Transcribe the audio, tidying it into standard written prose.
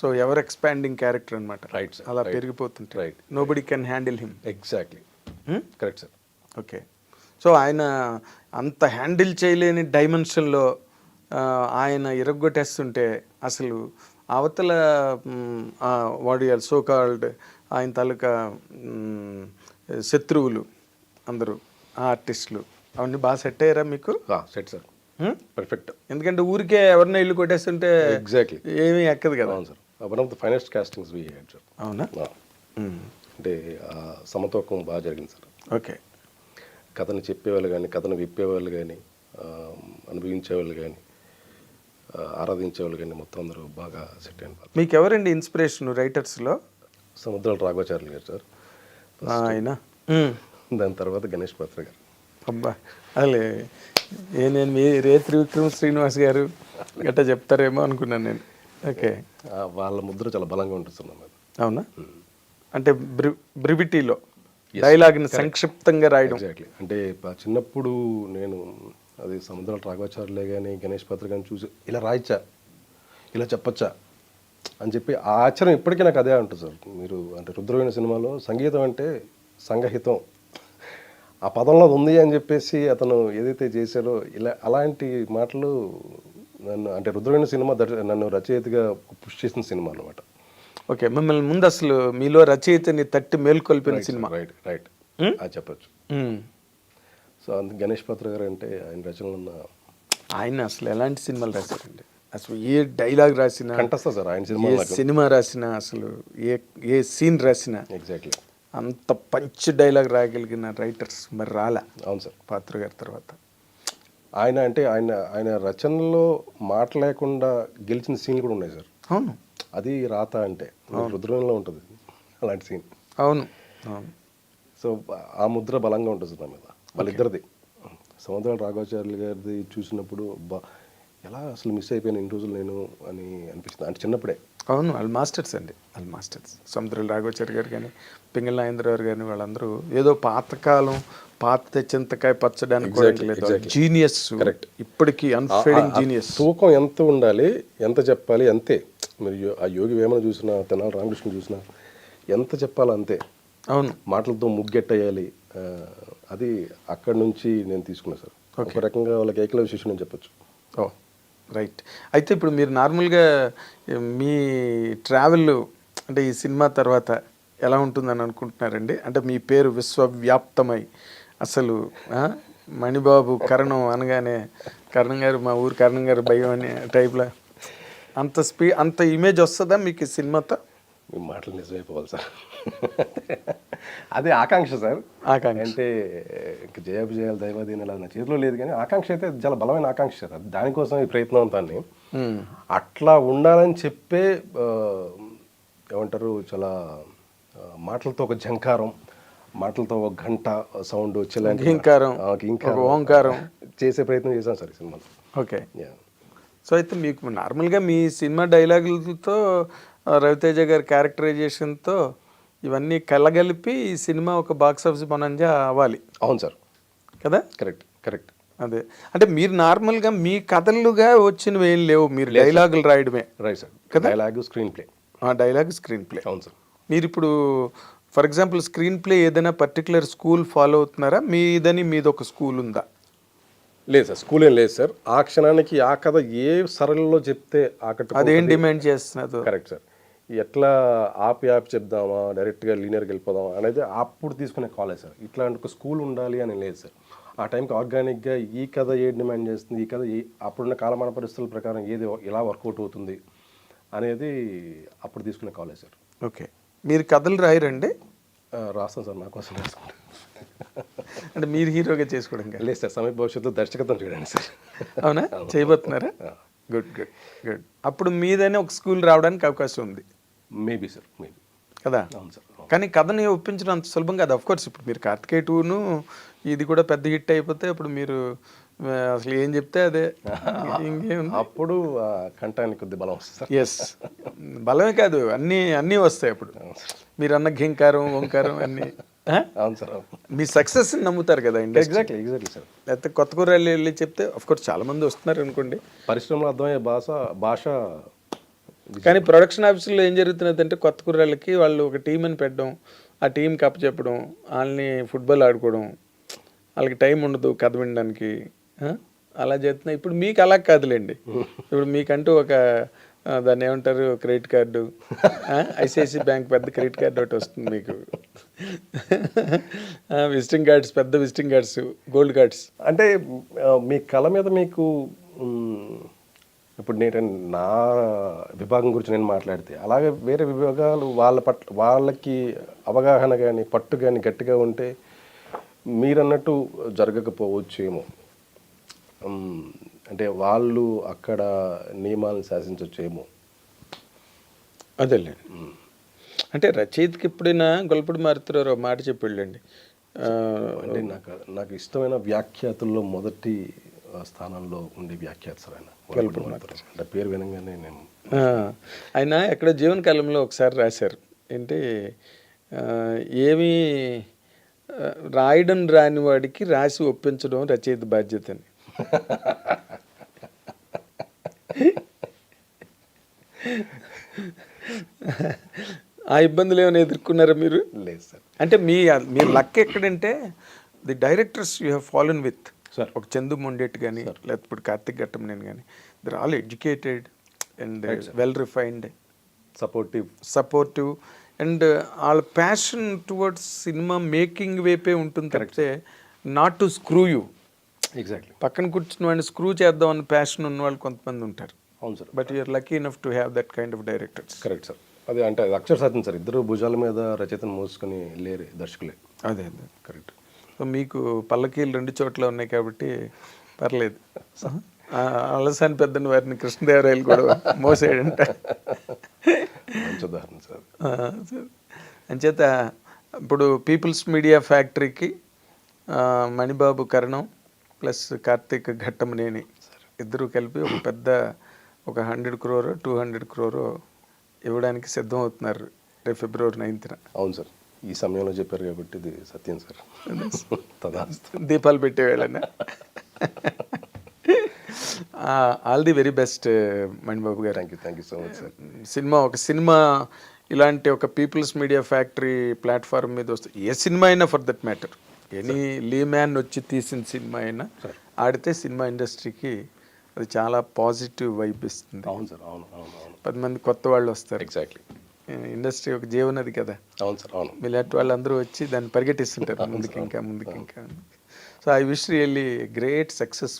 So ever expanding character అనమాట. Right sir. అలా పెరిగిపోతుంటాయి. Right. Nobody can handle him. Exactly. Correct sir. Okay. So ఆయన అంత handle చేయలేని డైమెన్షన్లో ఆయన ఇరగొట్టేస్తుంటే అసలు అవతల వాడి సో కాల్డ్ ఆయన తాలూకా శత్రువులు అందరూ ఆర్టిస్టులు అవన్నీ బాగా సెట్ అయ్యారా మీకు? Set sir, perfect. ఎందుకంటే ఊరికే ఎవరినో ఇల్లు కొట్టేస్తుంటే ఎగ్జాక్ట్లీ ఏమీ ఎక్కదు కదా. అవును sir. One of the finest castings we had sir. అవునా? అంటే సమతూకం బాగా జరిగింది సార్. ఓకే. కథను చెప్పేవాళ్ళు కానీ, కథను విప్పేవాళ్ళు కానీ, అనుభవించేవాళ్ళు కానీ, ఆరాధించేవాళ్ళు కానీ మొత్తం అందరూ బాగా సెట్ అయిన. మీకు ఎవరండి ఇన్స్పిరేషన్ రైటర్స్లో? సముద్రాల రాఘవాచార్యులు గారు సార్ ఆయన. దాని తర్వాత గణేష్ పాత్ర గారు. అబ్బా, అసలే నేను మీ రేత్రి విక్రమ్ శ్రీనివాస్ గారు గట్టా చెప్తారేమో అనుకున్నాను నేను. ఓకే. వాళ్ళ ముద్ర చాలా బలంగా ఉంటుంది సార్. అవునా? అంటే బ్రివిటీలో డైలాగ్ని సంక్షిప్తంగా రాయడం. ఎగ్జాక్ట్లీ. అంటే చిన్నప్పుడు నేను అది సముద్రాల రాఘవాచార్యులే కానీ గణేష్ పాత్ర కానీ చూసి ఇలా రాయచ్చా, ఇలా చెప్పచ్చా అని చెప్పి ఆ ఆచరణ ఇప్పటికీ నాకు అదే ఉంటుంది సార్. మీరు అంటే రుద్రవీణ సినిమాలో సంగీతం అంటే సంగహితం ఆ పదంలో ఉంది అని చెప్పేసి అతను ఏదైతే చేశాడో ఇలా అలాంటి మాటలు నన్ను అంటే రుద్రవీణ సినిమా నన్ను రచయితగా పుష్ చేసిన సినిమా అనమాట. ఓకే. మిమ్మల్ని ముందు అసలు మీలో రచయితని తట్టి మేల్కొల్పిన సినిమా. రైట్ రైట్ అది చెప్పచ్చు. సో అందుకు గణేష్ పాత్ర గారు అంటే ఆయన రచనలు ఉన్న ఆయన అసలు ఎలాంటి సినిమాలు రాశారండి? అసలు ఏ డైలాగ్ రాసినా కంటస్తా సార్ ఆయన సినిమా. సినిమా రాసినా అసలు ఏ సీన్ రాసినా ఎగ్జాక్ట్లీ అంత పంచ్ డైలాగ్ రాయగలిగిన రైటర్స్ మరి రాలే. అవును సార్. పాత్ర గారి తర్వాత ఆయన అంటే ఆయన రచనలో మాట లేకుండా గెలిచిన సీన్లు కూడా ఉన్నాయి సార్. అవును. అది రాత అంటే రుద్రంలో ఉంటుంది అలాంటి సీన్. అవును అవును. సో ఆ ముద్ర బలంగా ఉంటుంది నా మీద వాళ్ళిద్దరిది. సముద్రాల రాఘవాచార్యులు గారిది చూసినప్పుడు ఎలా అసలు మిస్ అయిపోయాను ఇన్ని రోజులు నేను అని అనిపిస్తుంది. అంటే చిన్నప్పుడే. అవును, వాళ్ళు మాస్టర్స్ అండి, వాళ్ళు మాస్టర్స్. సముద్రాల రాఘవాచార్య గారు కానీ పింగళ నాగేంద్రరావు గారు వాళ్ళందరూ ఏదో పాతకాలం పాత తెచ్చింతకాయ పచ్చడానికి జీనియస్. కరెక్ట్. ఇప్పటికీ అన్ఫేడింగ్ జీనియస్. తూకం ఎంత ఉండాలి, ఎంత చెప్పాలి అంతే. మీరు ఆ యోగి వేమన చూసినా, తెనాలి రామకృష్ణ చూసినా ఎంత చెప్పాలో అంతే. అవును. మాటలతో ముగ్గెట్టేయాలి. అది అక్కడి నుంచి నేను తీసుకున్నాను సార్. ఒక రకంగా వాళ్ళకి ఏకలవ్య శిష్యుడు అని చెప్పచ్చు. ఓ రైట్. అయితే ఇప్పుడు మీరు నార్మల్గా మీ ట్రావెల్ అంటే ఈ సినిమా తర్వాత ఎలా ఉంటుందని అనుకుంటున్నారండి? అంటే మీ పేరు విశ్వవ్యాప్తమై అసలు మణిబాబు కరణం అనగానే కరణం గారు మా ఊరు కరణం గారు భయం అనే టైప్లో అంత ఇమేజ్ వస్తుందా మీకు ఈ సినిమాతో? మీ మాటలు నిజమైపోవాలి సార్. అదే ఆకాంక్ష సార్. ఆకాంక్ష అంటే జయాభిజయాలు దైవాధీనాలు నా చేతిలో లేదు, కానీ ఆకాంక్ష అయితే చాలా బలమైన ఆకాంక్ష సార్. అది దానికోసం ఈ ప్రయత్నం అంతాన్ని అట్లా ఉండాలని చెప్పే ఏమంటారు చాలా మాటలతో ఒక ఝంకారం, మాటలతో ఒక గంట సౌండ్ వచ్చేలాంటి ఓంకారం చేసే ప్రయత్నం చేశాను సార్ ఈ సినిమాలో. ఓకే. సో అయితే మీకు నార్మల్గా మీ సినిమా డైలాగులతో రవితేజ గారి క్యారెక్టరైజేషన్తో ఇవన్నీ కలగలిపి ఈ సినిమా ఒక బాక్స్ ఆఫీస్ మనంజా అవ్వాలి. అవును సార్. కదా? Correct correct. అదే అంటే మీరు నార్మల్గా మీ కథలుగా వచ్చినవి ఏం లేవు, మీరు డైలాగులు రాయడమే. Right sir. Dialogue screenplay. Dialogue screenplay. అవును సార్. మీరు ఇప్పుడు ఫర్ ఎగ్జాంపుల్ స్క్రీన్ ప్లే ఏదైనా పర్టికులర్ స్కూల్ ఫాలో అవుతున్నారా? మీది ఒక స్కూల్ ఉందా? లేదు సార్, స్కూల్ ఏం లేదు సార్. ఆ క్షణానికి ఆ కథ ఏ సరళలో చెప్తే అదేం డిమాండ్ చేస్తున్నారు? Correct sir. ఎట్లా ఆపి చెప్దామా, డైరెక్ట్గా లీనియర్కి వెళ్ళిపోదామా అనేది అప్పుడు తీసుకునే కాలేజ్ సార్. ఇట్లాంటి ఒక స్కూల్ ఉండాలి అని లేదు సార్. ఆ టైంకి ఆర్గానిక్గా ఈ కథ ఏ డిమాండ్ చేస్తుంది, ఈ కథ అప్పుడున్న కాలమాన పరిస్థితుల ప్రకారం ఏది ఎలా వర్కౌట్ అవుతుంది అనేది అప్పుడు తీసుకునే కాలేజ్ సార్. ఓకే. మీరు కథలు రాయరండి? రాస్తాను సార్, నా కోసం రాసుకుంటాను. అంటే మీరు హీరోగా చేసుకోవడం లేదు సార్, సమీప భవిష్యత్తులో దర్శకత్వం చేయడానికి సార్. అవునా? చేయబోతున్నారా? Good good good. అప్పుడు మీదైనా ఒక స్కూల్ రావడానికి అవకాశం ఉంది. Maybe sir, maybe. కదా? అవును సార్. కానీ కథని ఒప్పించడం అంత సులభం కాదు. అఫ్ కోర్స్ ఇప్పుడు మీరు కార్తికేయ 2ను ఇది కూడా పెద్ద హిట్ అయిపోతే అప్పుడు మీరు అసలు ఏం చెప్తే అదే. ఇంకేం అప్పుడు కంఠానికి కొద్ది బలం వస్తుంది సార్. ఎస్, బలమే కాదు అన్నీ వస్తాయి అప్పుడు. మీరు అన్న ఘింకారం ఓంకారం అన్నీ. అవును సార్. మీ సక్సెస్ నమ్ముతారు కదా ఇండస్ట్రీ. Exactly sir. లేకపోతే కొత్త కూరలు వెళ్ళి చెప్తే అఫ్ కోర్స్ చాలా మంది వస్తున్నారు అనుకోండి, పరిశ్రమలో అర్థమయ్యే భాష కానీ ప్రొడక్షన్ ఆఫీసులో ఏం జరుగుతున్నదంటే కొత్త కుర్రాళ్ళకి వాళ్ళు ఒక టీం అని పెట్టడం, ఆ టీంకి అప్పచెప్పడం, వాళ్ళని ఫుట్బాల్ ఆడుకోవడం, వాళ్ళకి టైం ఉండదు కథ వినడానికి, అలా చేస్తున్నాయి. ఇప్పుడు మీకు అలా కాదులేండి. ఇప్పుడు మీకంటూ ఒక దాన్ని ఏమంటారు, క్రెడిట్ కార్డు, ఐసిఐసి బ్యాంక్ పెద్ద క్రెడిట్ కార్డు ఒకటి వస్తుంది మీకు, విజిటింగ్ కార్డ్స్, పెద్ద విజిటింగ్ కార్డ్స్, గోల్డ్ కార్డ్స్. అంటే మీ కళ మీద మీకు ఇప్పుడు నేను నా విభాగం గురించి నేను మాట్లాడితే, అలాగే వేరే విభాగాలు వాళ్ళ పట్ల వాళ్ళకి అవగాహన కానీ పట్టు కానీ గట్టిగా ఉంటే మీరన్నట్టు జరగకపోవచ్చేమో. అంటే వాళ్ళు అక్కడ నియమాలను శాసించవచ్చేమో. అదేలే. అంటే రచయితకి ఎప్పుడైనా గొల్లపూడి మారుతారో మాట చెప్పండి. అంటే నాకు ఇష్టమైన వ్యాఖ్యాతుల్లో మొదటి స్థానంలో ఉండే వ్యాఖ్యాత సార్ ఆయన. అంటే పేరు వినగానే నేను ఆయన ఎక్కడో జీవన కాలంలో ఒకసారి రాశారు ఏంటి, ఏమీ రాయడం రాని వాడికి రాసి ఒప్పించడం రచయిత బాధ్యత అని. ఆ ఇబ్బందులు ఏమైనా ఎదుర్కొన్నారా మీరు? లేదు సార్. అంటే మీ లక్ ఎక్కడంటే the directors you have fallen with sir, ఒక చందు మొండేట్ కానీ లేకపోతే కార్తిక్ ఘట్టమనేని కానీ, they're all educated and well refined, supportive and వాళ్ళ ప్యాషన్ టువర్డ్స్ సినిమా మేకింగ్ వైపే ఉంటుంది తప్పితే not to screw you. Exactly. పక్కన కూర్చున్న వాడిని స్క్రూ చేద్దాం అన్న ప్యాషన్ ఉన్న వాళ్ళు కొంతమంది ఉంటారు. అవును sir. But you're lucky enough to have that kind of directors. Correct sir. అదే అంటే అది అక్షర సత్యం సార్. ఇద్దరు భుజాల మీద రచయితను మోసుకొని లేరే దర్శకులే. అదే కరెక్ట్. సో మీకు పల్లకీలు 2 చోట్ల ఉన్నాయి కాబట్టి పర్లేదు. అలసాని పెద్దని వారిని కృష్ణదేవరాయలు కూడా మోసేయంట. మంచి ఉదాహరణ సార్. అంచేత ఇప్పుడు పీపుల్స్ మీడియా ఫ్యాక్టరీకి మణిబాబు కరణం ప్లస్ కార్తీక్ ఘట్టమనేని ఇద్దరు కలిపి ఒక పెద్ద 100 crore 200 crore ఇవ్వడానికి సిద్ధం అవుతున్నారు రేపు February 9th. అవును సార్. ఈ సమయంలో చెప్పారు కాబట్టి ఇది సత్యం సార్. దీపాలు పెట్టేవేళనా. All the very best Manibabu garu. Thank you so much sir. ఒక సినిమా ఇలాంటి ఒక పీపుల్స్ మీడియా ఫ్యాక్టరీ ప్లాట్ఫామ్ మీద వస్తే, ఏ సినిమా అయినా for that matter, any layman వచ్చి తీసిన సినిమా అయినా ఆడితే సినిమా ఇండస్ట్రీకి అది చాలా పాజిటివ్ వైబ్ ఇస్తుంది. అవును సార్. అవును అవును అవును. 10 మంది కొత్త వాళ్ళు వస్తారు. ఎగ్జాక్ట్లీ. ఇండస్ట్రీ ఒక జీవనది కదా. అవును సార్. అవును. ఇలాంటి వాళ్ళందరూ వచ్చి దాన్ని పరిగెట్టిస్తుంటారు ముందుకి ఇంకా. So I wish really great success